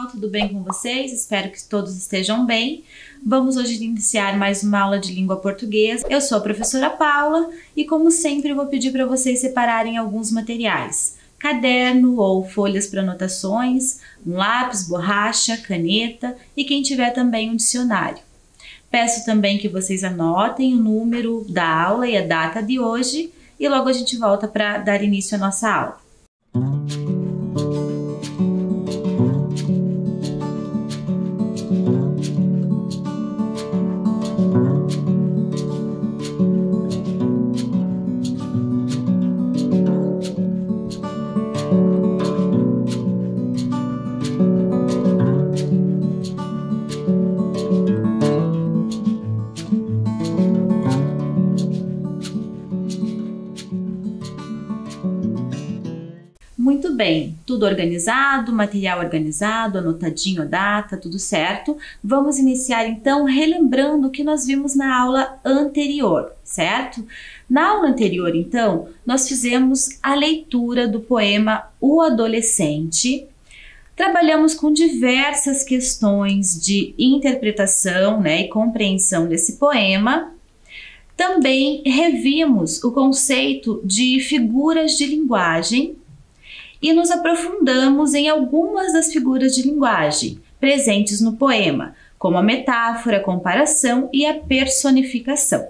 pessoal, tudo bem com vocês? Espero que todos estejam bem. Vamos hoje iniciar mais uma aula de língua portuguesa. Eu sou a professora Paula e, como sempre, eu vou pedir para vocês separarem alguns materiais. Caderno ou folhas para anotações, um lápis, borracha, caneta e quem tiver também um dicionário. Peço também que vocês anotem o número da aula e a data de hoje e logo a gente volta para dar início à nossa aula. Muito bem, tudo organizado, material organizado, anotadinho a data, tudo certo. Vamos iniciar então relembrando o que nós vimos na aula anterior, certo? Na aula anterior, então, nós fizemos a leitura do poema O Adolescente. Trabalhamos com diversas questões de interpretação, e compreensão desse poema. Também revimos o conceito de figuras de linguagem e nos aprofundamos em algumas das figuras de linguagem presentes no poema, como a metáfora, a comparação e a personificação.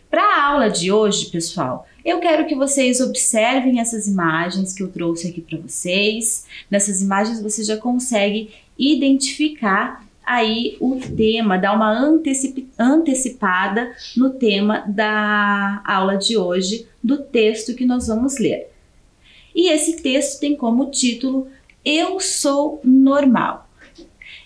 Para a aula de hoje, pessoal, eu quero que vocês observem essas imagens que eu trouxe aqui para vocês. Nessas imagens você já consegue identificar aí o tema, dar uma antecipada no tema da aula de hoje, do texto que nós vamos ler. E esse texto tem como título Eu Sou Normal.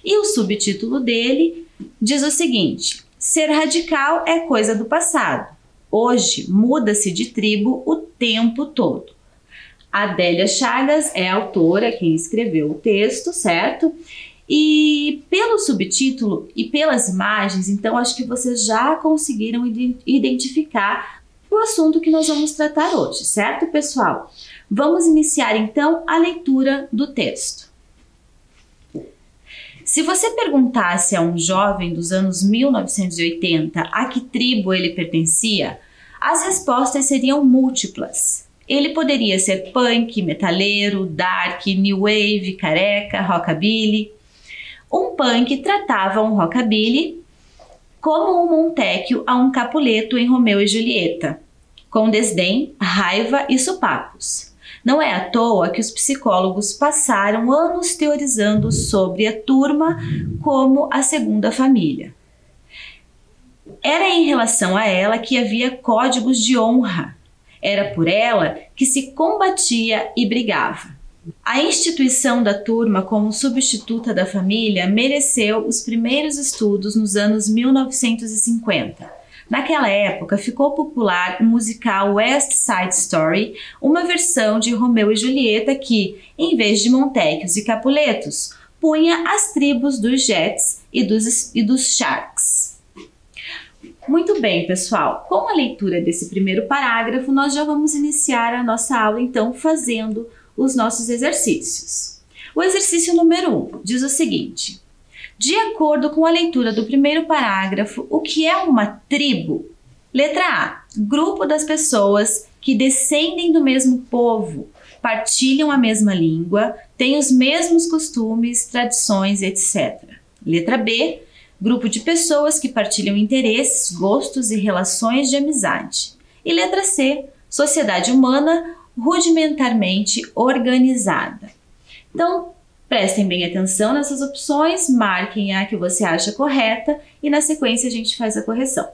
E o subtítulo dele diz o seguinte: ser radical é coisa do passado. Hoje muda-se de tribo o tempo todo. Adélia Chagas é a autora, quem escreveu o texto, certo? E pelo subtítulo e pelas imagens, então acho que vocês já conseguiram identificar o assunto que nós vamos tratar hoje, certo, pessoal? Vamos iniciar então a leitura do texto. Se você perguntasse a um jovem dos anos 1980 a que tribo ele pertencia, as respostas seriam múltiplas. Ele poderia ser punk, metaleiro, dark, new wave, careca, rockabilly. Um punk tratava um rockabilly como um Montecchio a um Capuleto em Romeu e Julieta, com desdém, raiva e supapos. Não é à toa que os psicólogos passaram anos teorizando sobre a turma como a segunda família. Era em relação a ela que havia códigos de honra. Era por ela que se combatia e brigava. A instituição da turma como substituta da família mereceu os primeiros estudos nos anos 1950. Naquela época, ficou popular o musical West Side Story, uma versão de Romeu e Julieta que, em vez de Montecchios e Capuletos, punha as tribos dos Jets e dos Sharks. Muito bem, pessoal, com a leitura desse primeiro parágrafo, nós já vamos iniciar a nossa aula, então, fazendo os nossos exercícios. O exercício número 1 diz o seguinte: de acordo com a leitura do primeiro parágrafo, o que é uma tribo? Letra A. Grupo das pessoas que descendem do mesmo povo, partilham a mesma língua, têm os mesmos costumes, tradições, etc. Letra B. Grupo de pessoas que partilham interesses, gostos e relações de amizade. E letra C. Sociedade humana rudimentarmente organizada. Então, prestem bem atenção nessas opções, marquem a que você acha correta e na sequência a gente faz a correção.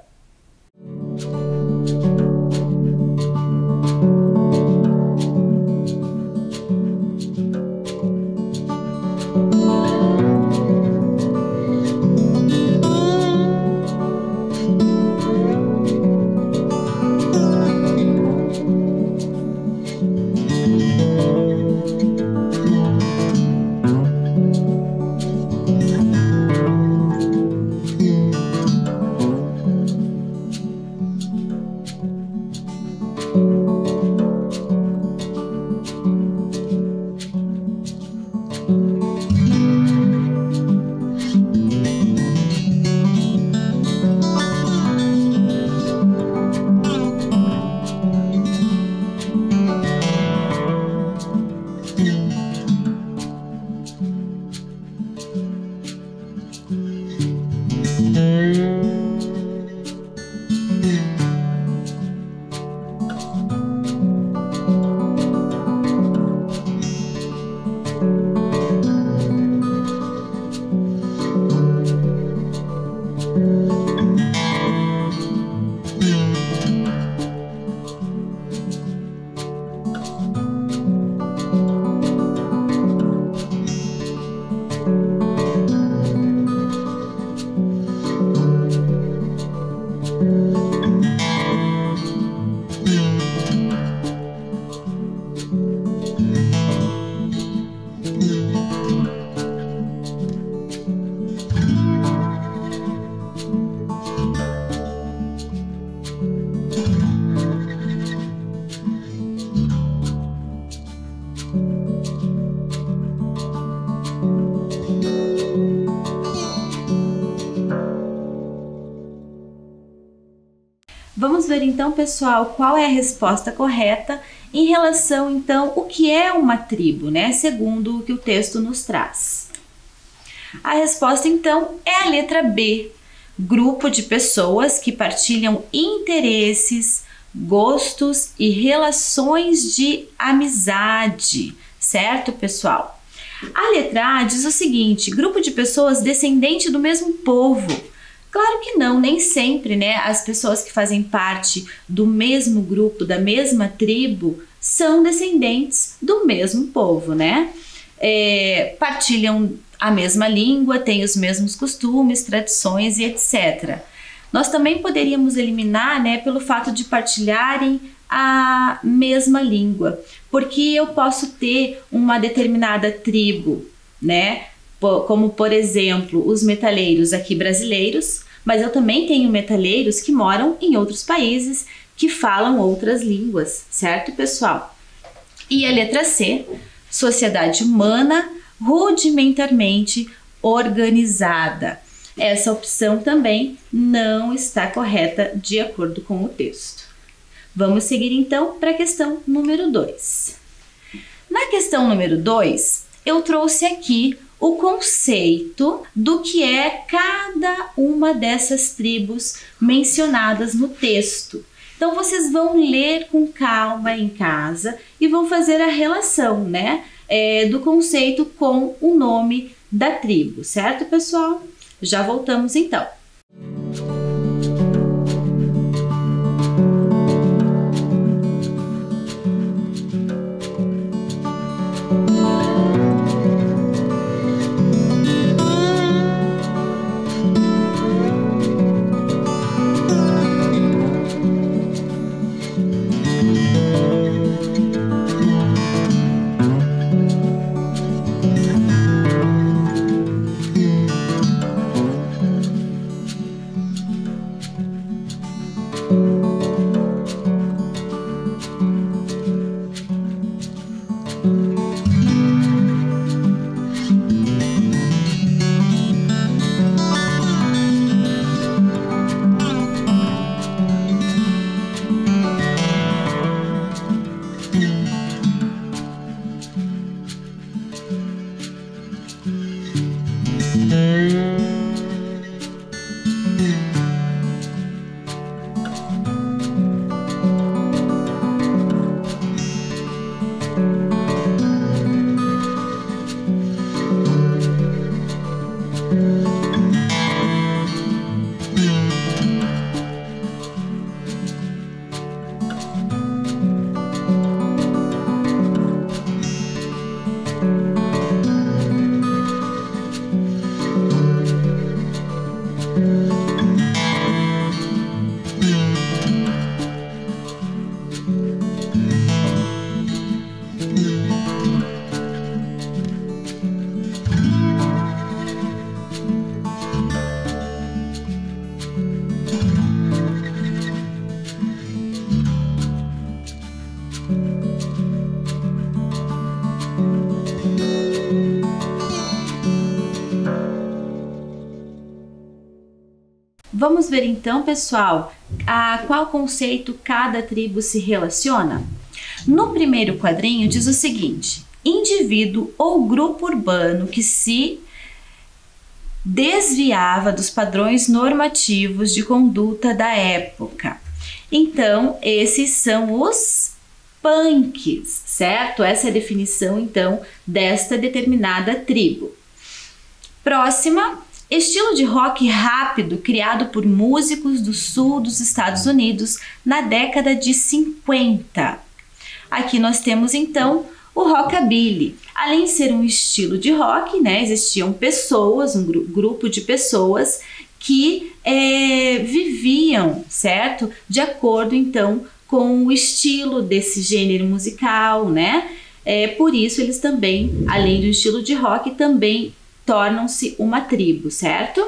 ver então, pessoal, qual é a resposta correta em relação então o que é uma tribo, né? Segundo o que o texto nos traz. A resposta então é a letra B. Grupo de pessoas que partilham interesses, gostos e relações de amizade, certo, pessoal? A letra A diz o seguinte: grupo de pessoas descendente do mesmo povo. Claro que não, nem sempre, né? As pessoas que fazem parte do mesmo grupo, da mesma tribo, são descendentes do mesmo povo, né? Partilham a mesma língua, têm os mesmos costumes, tradições e etc. Nós também poderíamos eliminar, né, pelo fato de partilharem a mesma língua, porque eu posso ter uma determinada tribo, né, como por exemplo os metaleiros aqui brasileiros, mas eu também tenho metaleiros que moram em outros países que falam outras línguas, certo, pessoal? E a letra C, sociedade humana rudimentarmente organizada. Essa opção também não está correta de acordo com o texto. Vamos seguir então para a questão número 2. Na questão número 2, eu trouxe aqui o conceito do que é cada uma dessas tribos mencionadas no texto. Então vocês vão ler com calma em casa e vão fazer a relação, né, do conceito com o nome da tribo, certo, pessoal? Já voltamos então. Vamos ver então, pessoal, a qual conceito cada tribo se relaciona? No primeiro quadrinho diz o seguinte: indivíduo ou grupo urbano que se desviava dos padrões normativos de conduta da época. Então, esses são os punks, certo? Essa é a definição, então, desta determinada tribo. Próxima, estilo de rock rápido criado por músicos do sul dos Estados Unidos na década de 50. Aqui nós temos, então, o rockabilly. Além de ser um estilo de rock, né, existiam pessoas, um grupo de pessoas que viviam, certo? De acordo, então, com o estilo desse gênero musical, né? Por isso eles também, além do estilo de rock, também tornam-se uma tribo, certo?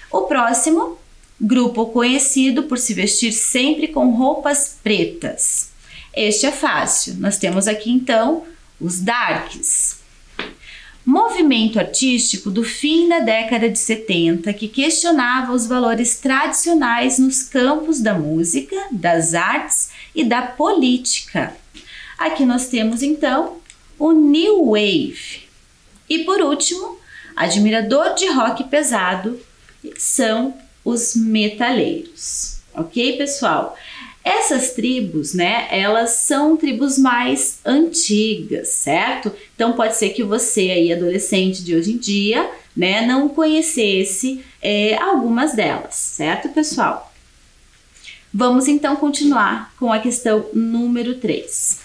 O próximo, grupo conhecido por se vestir sempre com roupas pretas. Este é fácil. Nós temos aqui, então, os darks. movimento artístico do fim da década de 70 que questionava os valores tradicionais nos campos da música, das artes e da política. Aqui nós temos então o New Wave. E por último, admirador de rock pesado são os metaleiros. Ok, pessoal? Essas tribos, né, elas são tribos mais antigas, certo? Então pode ser que você aí, adolescente de hoje em dia, né, não conhecesse algumas delas, certo, pessoal? Vamos então continuar com a questão número 3.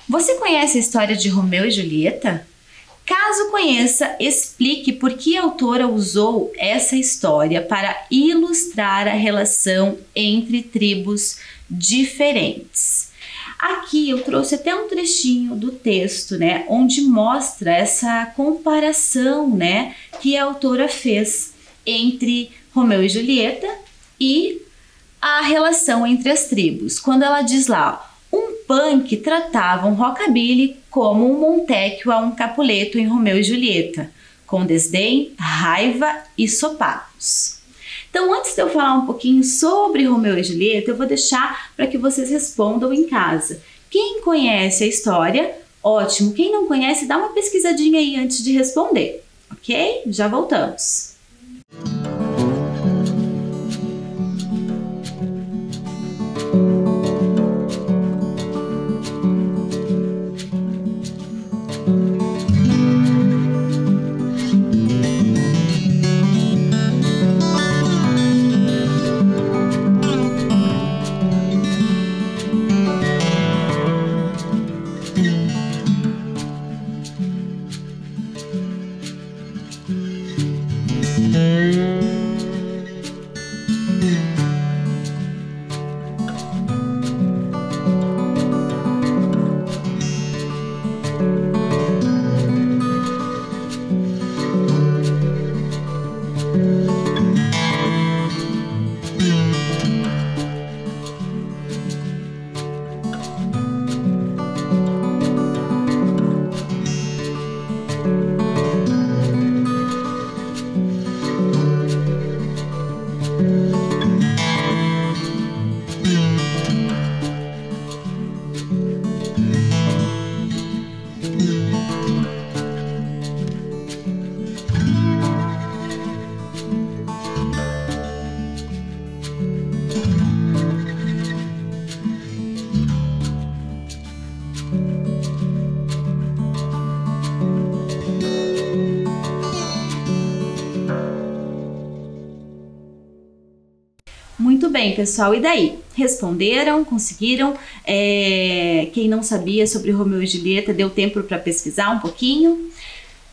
Você conhece a história de Romeu e Julieta? Caso conheça, explique por que a autora usou essa história para ilustrar a relação entre tribos diferentes. Aqui eu trouxe até um trechinho do texto, né, onde mostra essa comparação, né, que a autora fez entre Romeu e Julieta e a relação entre as tribos. Quando ela diz lá, um punk tratava um rockabilly como um Montecchio a um Capuleto em Romeu e Julieta, com desdém, raiva e sopapos. Então, antes de eu falar um pouquinho sobre Romeu e Julieta, eu vou deixar para que vocês respondam em casa. Quem conhece a história, ótimo. Quem não conhece, dá uma pesquisadinha aí antes de responder, ok? Já voltamos. Muito bem, pessoal, e daí? Responderam? Conseguiram? Quem não sabia sobre Romeu e Julieta, deu tempo para pesquisar um pouquinho?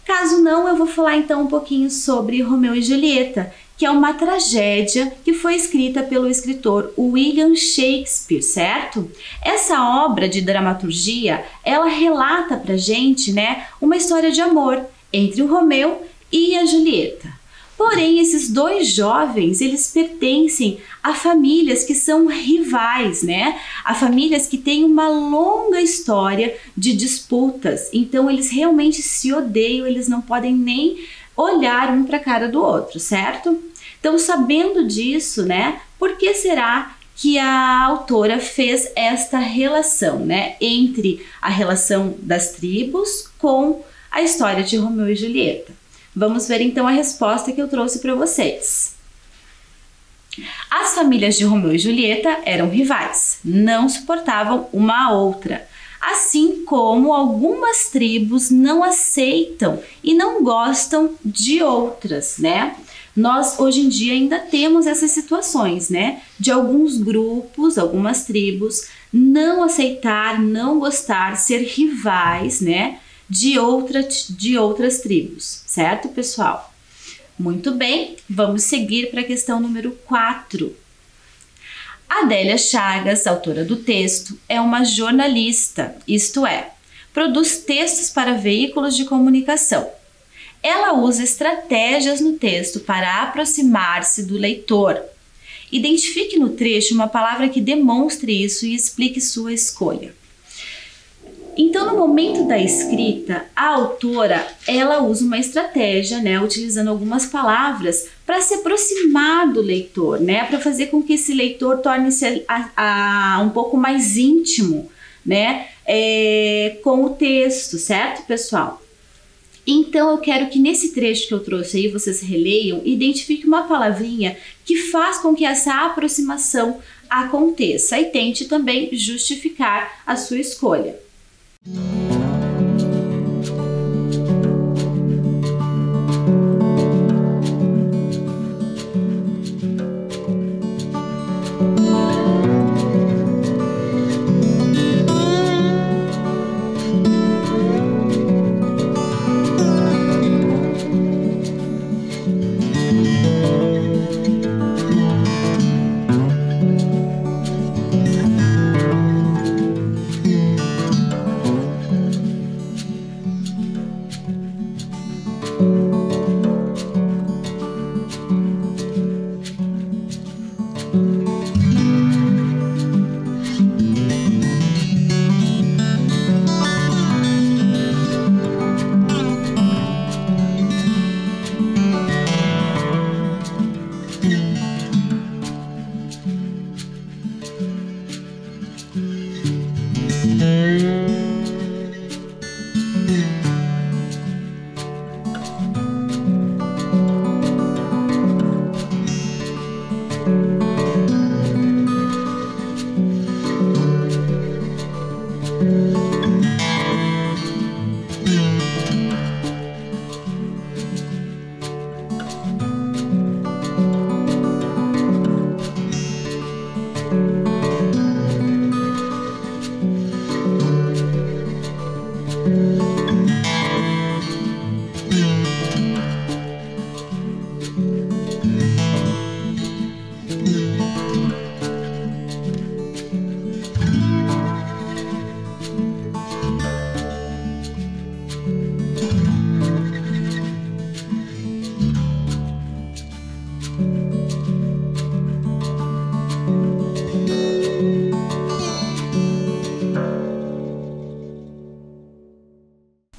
Caso não, eu vou falar então um pouquinho sobre Romeu e Julieta, que é uma tragédia que foi escrita pelo escritor William Shakespeare, certo? Essa obra de dramaturgia, ela relata pra gente, né, uma história de amor entre o Romeu e a Julieta. Porém, esses dois jovens, eles pertencem a famílias que são rivais, né? A famílias que têm uma longa história de disputas. Então, eles realmente se odeiam, eles não podem nem olhar um para a cara do outro, certo? Então, sabendo disso, né? Por que será que a autora fez esta relação, né? Entre a relação das tribos com a história de Romeu e Julieta? Vamos ver então a resposta que eu trouxe para vocês. As famílias de Romeu e Julieta eram rivais, não suportavam uma a outra, assim como algumas tribos não aceitam e não gostam de outras, né? Nós hoje em dia ainda temos essas situações, né? De alguns grupos, algumas tribos não aceitar, não gostar, ser rivais, né? De outras tribos, certo, pessoal? Muito bem, vamos seguir para a questão número 4. Adélia Chagas, autora do texto, é uma jornalista, isto é, produz textos para veículos de comunicação. Ela usa estratégias no texto para aproximar-se do leitor. Identifique no trecho uma palavra que demonstre isso e explique sua escolha. Então, no momento da escrita, a autora, ela usa uma estratégia, né, utilizando algumas palavras para se aproximar do leitor, né, para fazer com que esse leitor torne-se um pouco mais íntimo, né, com o texto, certo, pessoal? Então, eu quero que nesse trecho que eu trouxe aí, vocês releiam e identifiquem uma palavrinha que faz com que essa aproximação aconteça e tente também justificar a sua escolha.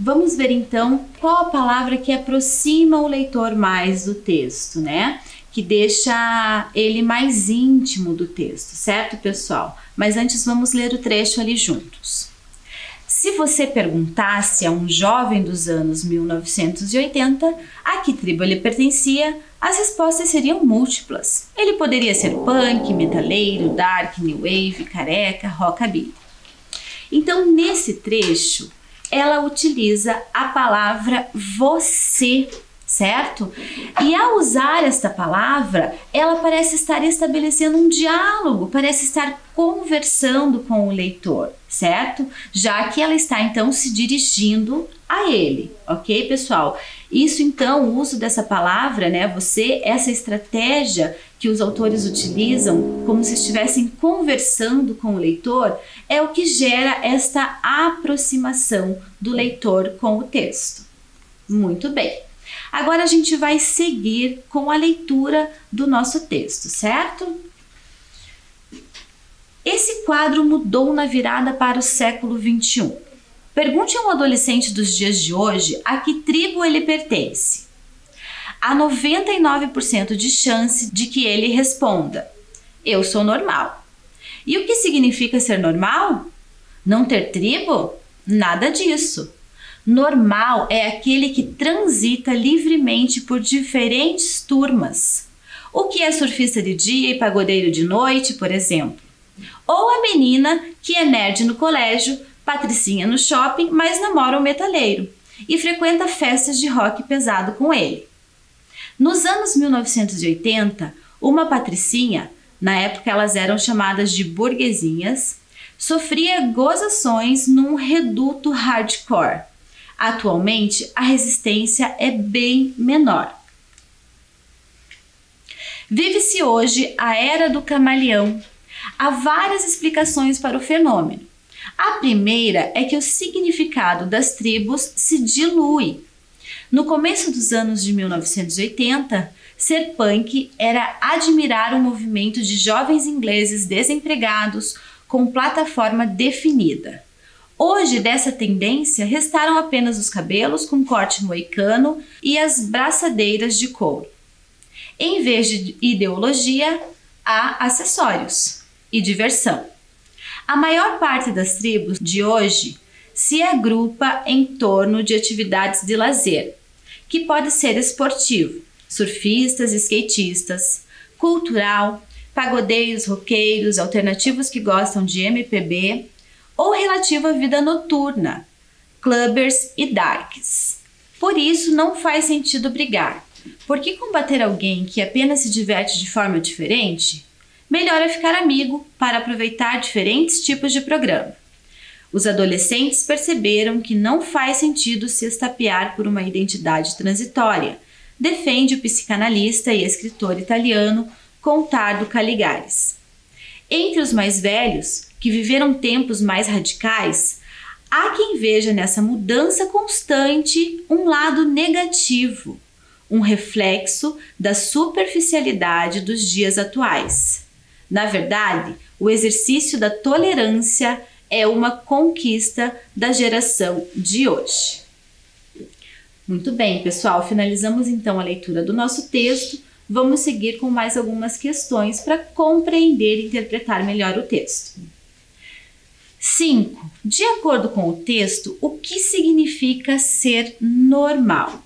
Vamos ver então qual a palavra que aproxima o leitor mais do texto, né? Que deixa ele mais íntimo do texto, certo, pessoal? Mas antes vamos ler o trecho ali juntos. Se você perguntasse a um jovem dos anos 1980 a que tribo ele pertencia, as respostas seriam múltiplas. Ele poderia ser punk, metaleiro, dark, new wave, careca, rockabilly. Então, nesse trecho, ela utiliza a palavra você, certo? E ao usar esta palavra, ela parece estar estabelecendo um diálogo, parece estar conversando com o leitor, certo? Já que ela está então se dirigindo a ele, ok, pessoal? Isso então, o uso dessa palavra, né, você, essa estratégia que os autores utilizam, como se estivessem conversando com o leitor, é o que gera esta aproximação do leitor com o texto. Muito bem. Agora a gente vai seguir com a leitura do nosso texto, certo? Esse quadro mudou na virada para o século XXI. Pergunte a um adolescente dos dias de hoje a que tribo ele pertence. Há 99% de chance de que ele responda: eu sou normal. E o que significa ser normal? Não ter tribo? Nada disso. Normal é aquele que transita livremente por diferentes turmas. O que é surfista de dia e pagodeiro de noite, por exemplo. Ou a menina que é nerd no colégio, patricinha no shopping, mas namora um metaleiro e frequenta festas de rock pesado com ele. Nos anos 1980, uma patricinha, na época elas eram chamadas de burguesinhas, sofria gozações num reduto hardcore. Atualmente, a resistência é bem menor. Vive-se hoje a era do camaleão. Há várias explicações para o fenômeno. A primeira é que o significado das tribos se dilui. No começo dos anos de 1980, ser punk era admirar um movimento de jovens ingleses desempregados com plataforma definida. Hoje, dessa tendência, restaram apenas os cabelos com corte moicano e as braçadeiras de couro. Em vez de ideologia, há acessórios e diversão. A maior parte das tribos de hoje se agrupa em torno de atividades de lazer, que pode ser esportivo, surfistas e skatistas, cultural, pagodeiros, roqueiros, alternativos que gostam de MPB, ou relativo à vida noturna, clubbers e darks. Por isso, não faz sentido brigar. Por que combater alguém que apenas se diverte de forma diferente? Melhor é ficar amigo para aproveitar diferentes tipos de programa. Os adolescentes perceberam que não faz sentido se estapear por uma identidade transitória, defende o psicanalista e escritor italiano Contardo Caligares. Entre os mais velhos, que viveram tempos mais radicais, há quem veja nessa mudança constante um lado negativo, um reflexo da superficialidade dos dias atuais. Na verdade, o exercício da tolerância é uma conquista da geração de hoje. Muito bem, pessoal, finalizamos então a leitura do nosso texto. Vamos seguir com mais algumas questões para compreender e interpretar melhor o texto. 5. De acordo com o texto, o que significa ser normal?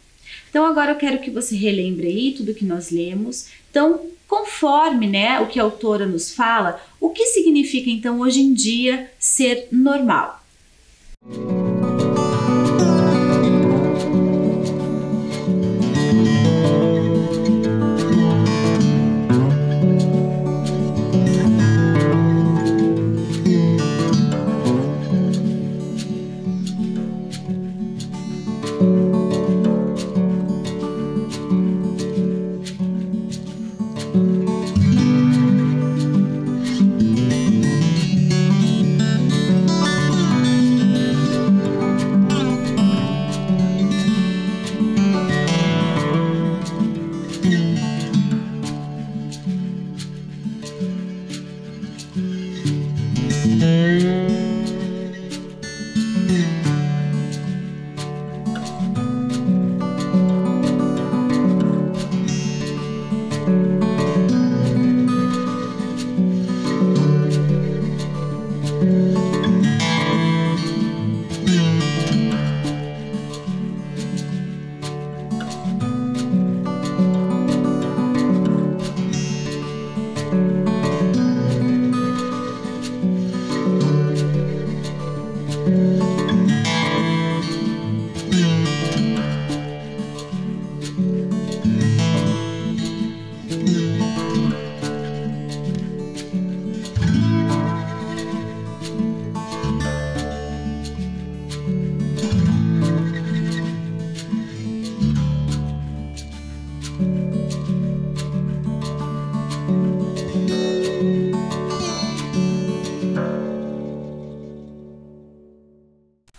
Então, agora eu quero que você relembre aí tudo que nós lemos. Então, conforme, o que a autora nos fala, o que significa, então, hoje em dia, ser normal?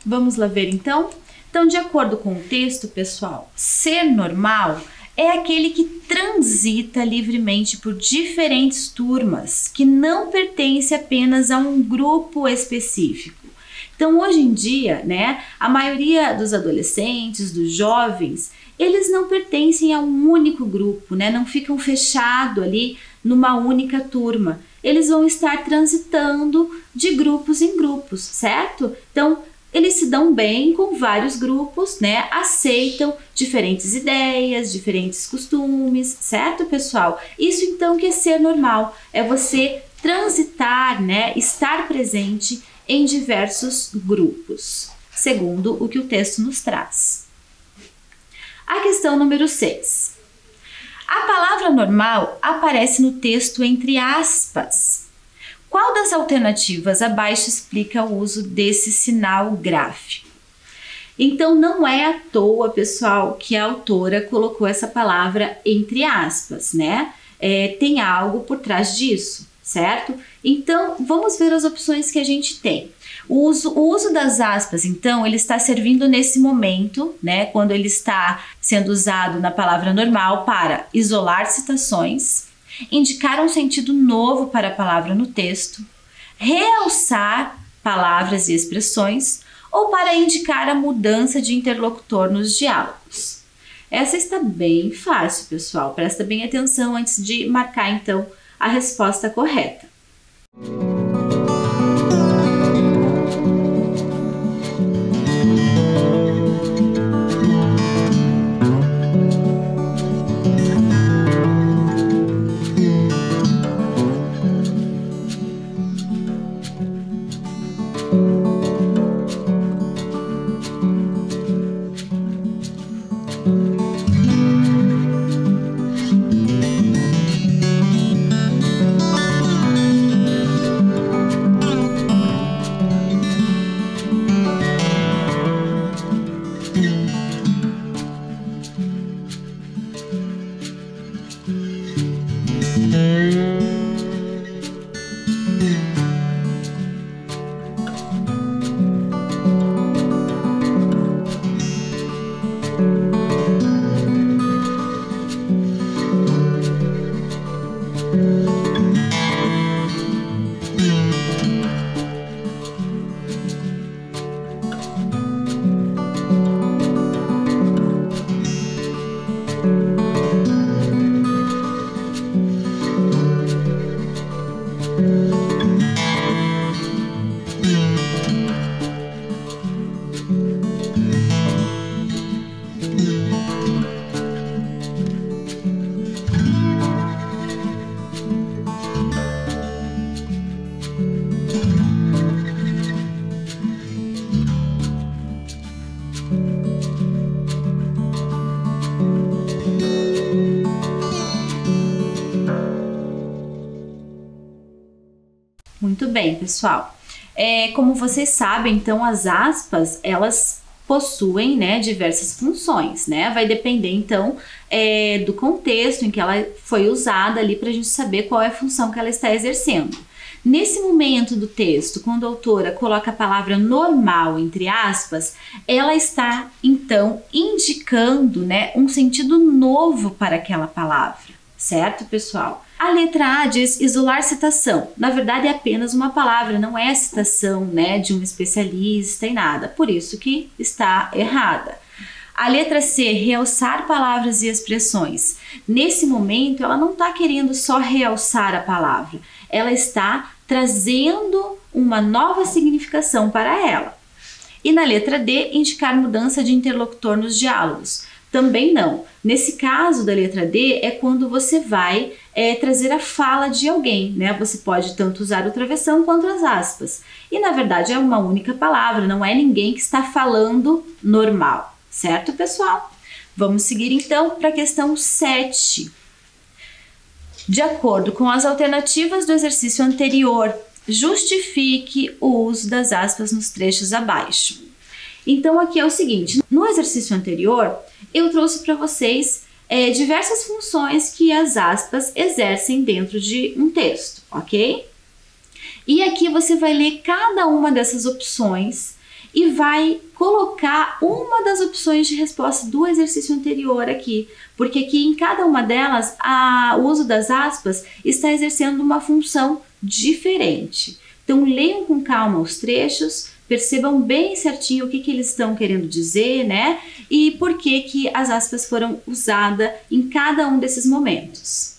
Vamos lá ver então? Então, de acordo com o texto, pessoal, ser normal é aquele que transita livremente por diferentes turmas, que não pertence apenas a um grupo específico. Então, hoje em dia, a maioria dos adolescentes, dos jovens, eles não pertencem a um único grupo, não ficam fechados ali numa única turma. Eles vão estar transitando de grupos em grupos, certo? Então, eles se dão bem com vários grupos, aceitam diferentes ideias, diferentes costumes, certo, pessoal? Isso então que é ser normal, é você transitar, estar presente em diversos grupos, segundo o que o texto nos traz. A questão número 6. A palavra normal aparece no texto entre aspas. Qual das alternativas abaixo explica o uso desse sinal gráfico? Então, não é à toa, pessoal, que a autora colocou essa palavra entre aspas, tem algo por trás disso, certo? Então, vamos ver as opções que a gente tem. O uso das aspas, então, ele está servindo nesse momento, quando ele está sendo usado na palavra normal para isolar citações, indicar um sentido novo para a palavra no texto, realçar palavras e expressões, ou para indicar a mudança de interlocutor nos diálogos. Essa está bem fácil, pessoal. Presta bem atenção antes de marcar, então, a resposta correta. Muito bem, pessoal. Como vocês sabem, então, as aspas, elas possuem, né, diversas funções, né? Vai depender, então, do contexto em que ela foi usada ali para a gente saber qual é a função que ela está exercendo. Nesse momento do texto, quando a autora coloca a palavra normal entre aspas, ela está, então, indicando, né, um sentido novo para aquela palavra, certo, pessoal? A letra A diz isolar citação. Na verdade, é apenas uma palavra, não é citação, né, de um especialista e nada. Por isso que está errada. A letra C, realçar palavras e expressões. Nesse momento, ela não está querendo só realçar a palavra. Ela está trazendo uma nova significação para ela. E na letra D, indicar mudança de interlocutor nos diálogos. Também não. Nesse caso da letra D é quando você vai trazer a fala de alguém, né? Você pode tanto usar o travessão quanto as aspas. E na verdade é uma única palavra, não é ninguém que está falando normal, certo, pessoal? Vamos seguir então para a questão 7. De acordo com as alternativas do exercício anterior, justifique o uso das aspas nos trechos abaixo. Então aqui é o seguinte, no exercício anterior eu trouxe para vocês diversas funções que as aspas exercem dentro de um texto, ok? E aqui você vai ler cada uma dessas opções e vai colocar uma das opções de resposta do exercício anterior aqui, porque aqui em cada uma delas o uso das aspas está exercendo uma função diferente. Então leiam com calma os trechos, percebam bem certinho o que eles estão querendo dizer, né? E por que as aspas foram usadas em cada um desses momentos.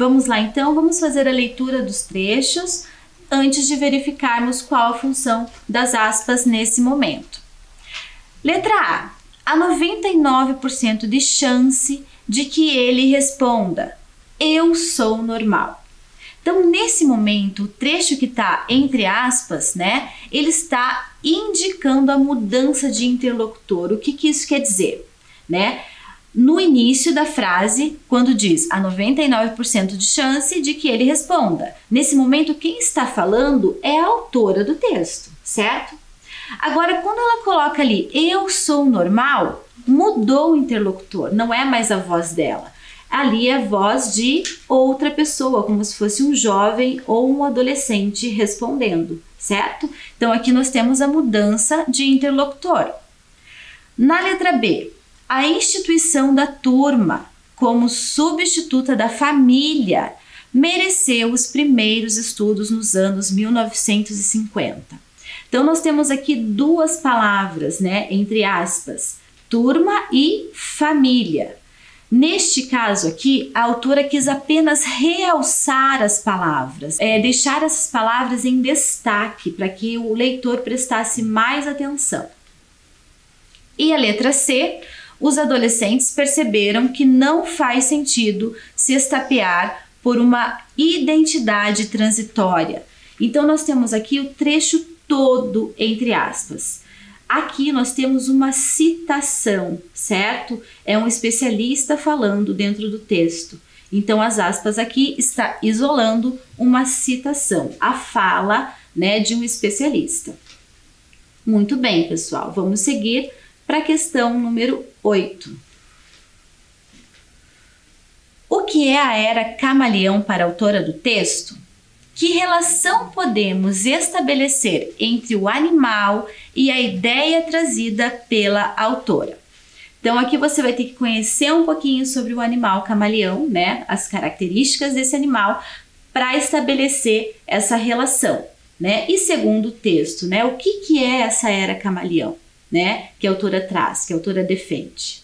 Vamos lá então, vamos fazer a leitura dos trechos antes de verificarmos qual a função das aspas nesse momento. Letra A. Há 99% de chance de que ele responda: eu sou normal. Então, nesse momento, o trecho que está entre aspas, né, ele está indicando a mudança de interlocutor. O que isso quer dizer, né? No início da frase, quando diz há 99% de chance de que ele responda. Nesse momento, quem está falando é a autora do texto, certo? Agora, quando ela coloca ali, eu sou normal, mudou o interlocutor, não é mais a voz dela. Ali é a voz de outra pessoa, como se fosse um jovem ou um adolescente respondendo, certo? Então, aqui nós temos a mudança de interlocutor. Na letra B, a instituição da turma, como substituta da família, mereceu os primeiros estudos nos anos 1950. Então, nós temos aqui duas palavras, né, entre aspas, turma e família. Neste caso aqui, a autora quis apenas realçar as palavras, deixar essas palavras em destaque para que o leitor prestasse mais atenção. E a letra C, os adolescentes perceberam que não faz sentido se estapear por uma identidade transitória. Então, nós temos aqui o trecho todo entre aspas. Aqui nós temos uma citação, certo? É um especialista falando dentro do texto. Então, as aspas aqui está isolando uma citação, a fala, né, de um especialista. Muito bem, pessoal. Vamos seguir para a questão número 8. O que é a era camaleão para a autora do texto? Que relação podemos estabelecer entre o animal e a ideia trazida pela autora? Então, aqui você vai ter que conhecer um pouquinho sobre o animal camaleão, né? As características desse animal para estabelecer essa relação, né? E segundo o texto, né? O que é essa era camaleão, né? Que a autora traz, que a autora defende.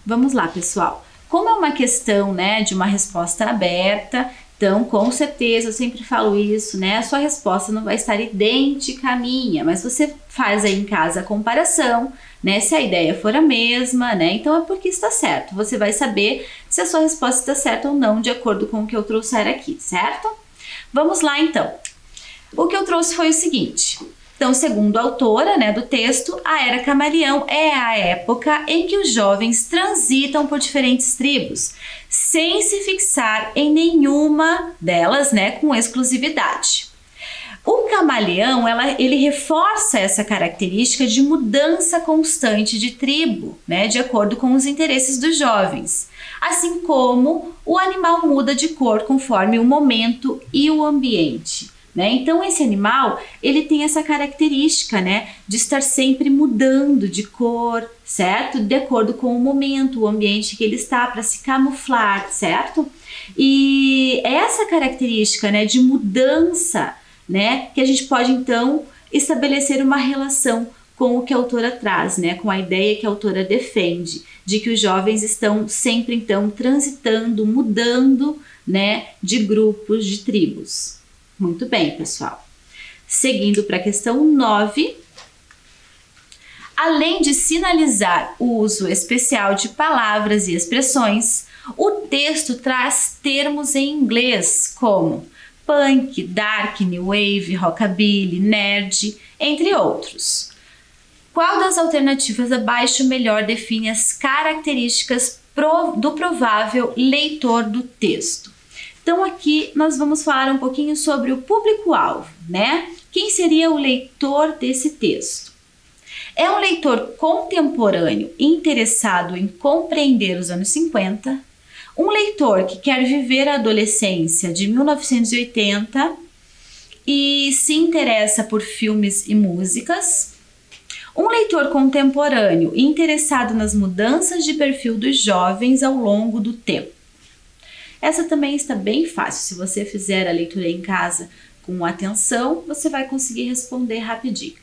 Vamos lá, pessoal. Como é uma questão, né, de uma resposta aberta, então, com certeza, eu sempre falo isso, né, a sua resposta não vai estar idêntica à minha, mas você faz aí em casa a comparação, né, se a ideia for a mesma, né, então é porque está certo. Você vai saber se a sua resposta está certa ou não, de acordo com o que eu trouxer aqui, certo? Vamos lá, então. O que eu trouxe foi o seguinte: Então, segundo a autora, né, do texto, a Era Camaleão é a época em que os jovens transitam por diferentes tribos, sem se fixar em nenhuma delas, né, com exclusividade. O camaleão, ele reforça essa característica de mudança constante de tribo, né, de acordo com os interesses dos jovens, assim como o animal muda de cor conforme o momento e o ambiente. Né? Então esse animal, ele tem essa característica, né, de estar sempre mudando de cor, certo? De acordo com o momento, o ambiente que ele está, para se camuflar, certo? E essa característica, né, de mudança, né, que a gente pode então estabelecer uma relação com o que a autora traz, né, com a ideia que a autora defende, de que os jovens estão sempre então transitando, mudando, né, de grupos, de tribos. Muito bem, pessoal. Seguindo para a questão 9. Além de sinalizar o uso especial de palavras e expressões, o texto traz termos em inglês como punk, dark, new wave, rockabilly, nerd, entre outros. Qual das alternativas abaixo melhor define as características do provável leitor do texto? Então aqui nós vamos falar um pouquinho sobre o público-alvo, né? Quem seria o leitor desse texto? É um leitor contemporâneo interessado em compreender os anos 50, um leitor que quer viver a adolescência de 1980 e se interessa por filmes e músicas, um leitor contemporâneo interessado nas mudanças de perfil dos jovens ao longo do tempo. Essa também está bem fácil. Se você fizer a leitura em casa com atenção, você vai conseguir responder rapidinho.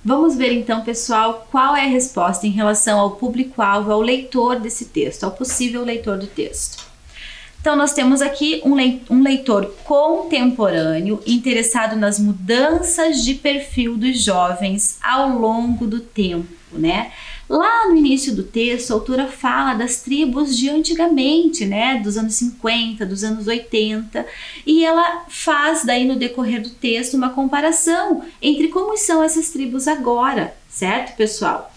Vamos ver então, pessoal, qual é a resposta em relação ao público-alvo, ao leitor desse texto, ao possível leitor do texto. Então, nós temos aqui um leitor contemporâneo interessado nas mudanças de perfil dos jovens ao longo do tempo, né? Lá no início do texto, a autora fala das tribos de antigamente, né? Dos anos 50, dos anos 80, e ela faz daí no decorrer do texto uma comparação entre como são essas tribos agora, certo, pessoal?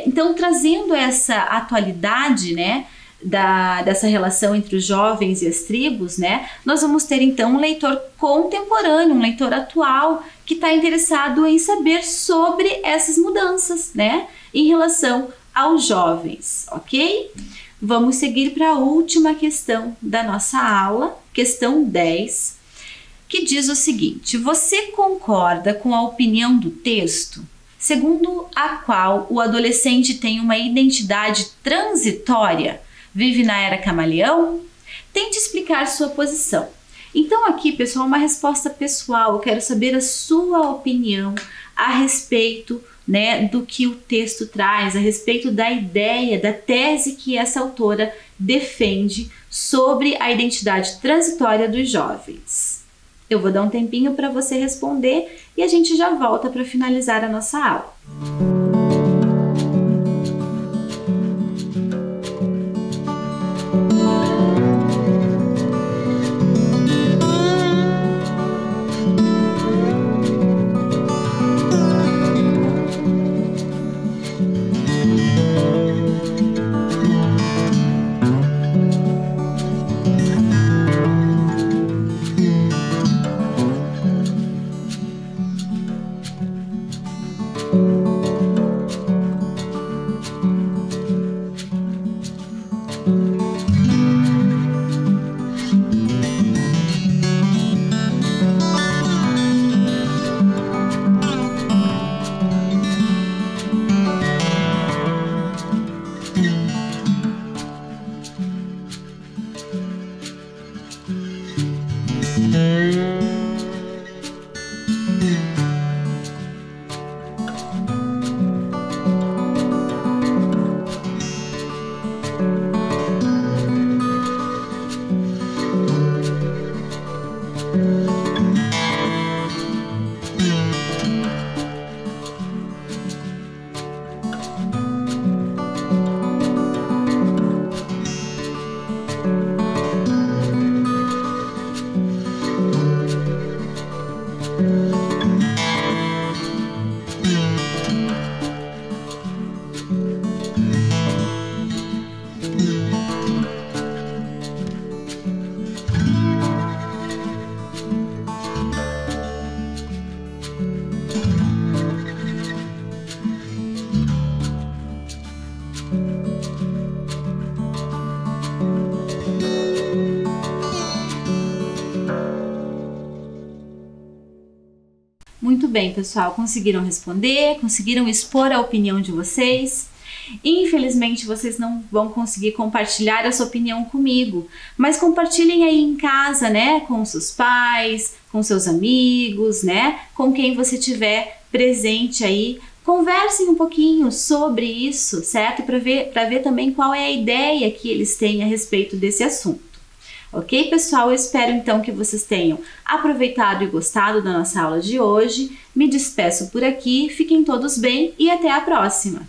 Então, trazendo essa atualidade, né? Dessa relação entre os jovens e as tribos, né? Nós vamos ter então um leitor contemporâneo, um leitor atual que está interessado em saber sobre essas mudanças, né? Em relação aos jovens, ok? Vamos seguir para a última questão da nossa aula, questão 10. que diz o seguinte: você concorda com a opinião do texto, segundo a qual o adolescente tem uma identidade transitória, vive na era camaleão? Tente explicar sua posição. Então aqui, pessoal, uma resposta pessoal. Eu quero saber a sua opinião a respeito, do que o texto traz, a respeito da ideia, da tese que essa autora defende sobre a identidade transitória dos jovens. Eu vou dar um tempinho para você responder e a gente já volta para finalizar a nossa aula. Muito bem, pessoal, conseguiram responder, conseguiram expor a opinião de vocês. Infelizmente, vocês não vão conseguir compartilhar essa opinião comigo, mas compartilhem aí em casa, com seus pais, com seus amigos, com quem você tiver presente aí. Conversem um pouquinho sobre isso, certo? Para ver também qual é a ideia que eles têm a respeito desse assunto. Ok, pessoal? Eu espero então que vocês tenham aproveitado e gostado da nossa aula de hoje. Me despeço por aqui, fiquem todos bem e até a próxima!